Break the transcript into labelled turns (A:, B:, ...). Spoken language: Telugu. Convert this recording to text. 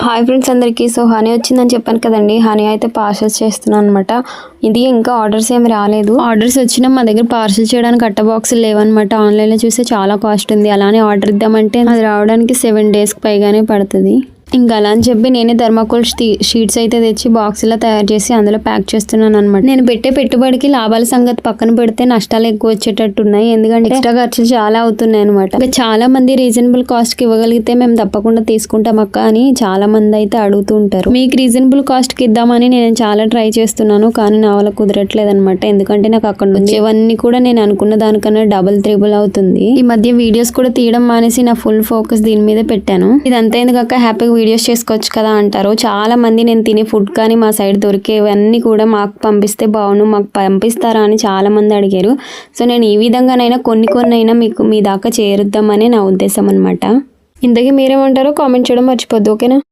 A: హాయ్ ఫ్రెండ్స్ అందరికీ. సో హనీ వచ్చిందని చెప్పాను కదండి. హనీ అయితే పార్సల్స్ చేస్తున్నాను అనమాట. ఇది ఇంకా ఆర్డర్స్ ఏమి రాలేదు. ఆర్డర్స్ వచ్చినా మా దగ్గర పార్సల్ చేయడానికి అట్ట బాక్సులు లేవన్నమాట. ఆన్లైన్లో చూస్తే చాలా కాస్ట్ ఉంది. అలానే ఆర్డర్ ఇద్దామంటే అది రావడానికి 7 డేస్కి పైగానే పడుతుంది. ఇంకా అలా అని చెప్పి నేనే థర్మాకోల్ షీట్స్ అయితే తెచ్చి బాక్స్లో తయారు చేసి అందులో ప్యాక్ చేస్తున్నాను అనమాట. నేను పెట్టే పెట్టుబడికి లాభాల సంగతి పక్కన పెడితే నష్టాలు ఎక్కువ వచ్చేటట్టు ఉన్నాయి. ఎందుకంటే ఎక్స్ట్రా ఖర్చులు చాలా అవుతున్నాయి అనమాట. ఇంకా చాలా మంది రీజనబుల్ కాస్ట్కి ఇవ్వగలిగితే మేము తప్పకుండా తీసుకుంటాం అక్క అని చాలా మంది అయితే అడుగుతూ ఉంటారు. మీకు రీజనబుల్ కాస్ట్కి ఇద్దామని నేను చాలా ట్రై చేస్తున్నాను, కానీ నా వల్ల కుదరట్లేదు అనమాట. ఎందుకంటే నాకు అక్కడ నుంచి ఇవన్నీ కూడా నేను అనుకున్న దానికన్నా డబుల్ త్రిబుల్ అవుతుంది. ఈ మధ్య వీడియోస్ కూడా తీయడం మానేసి నా ఫుల్ ఫోకస్ దీని మీద పెట్టాను. ఇదంతా ఎందుకక్క హ్యాపీగా వీడియోస్ చేసుకోవచ్చు కదా అంటారు చాలా మంది. నేను తినే ఫుడ్ కానీ మా సైడ్ దొరికేవన్నీ కూడా మాకు పంపిస్తే బాగుండు, మాకు పంపిస్తారా అని చాలా మంది అడిగారు. సో నేను ఈ విధంగానైనా కొన్ని అయినా మీకు మీ దాకా చేరుద్దామని నా ఉద్దేశం అనమాట. ఇంతకీ మీరేమంటారో కామెంట్ చేయడం మర్చిపోద్దు, ఓకేనా?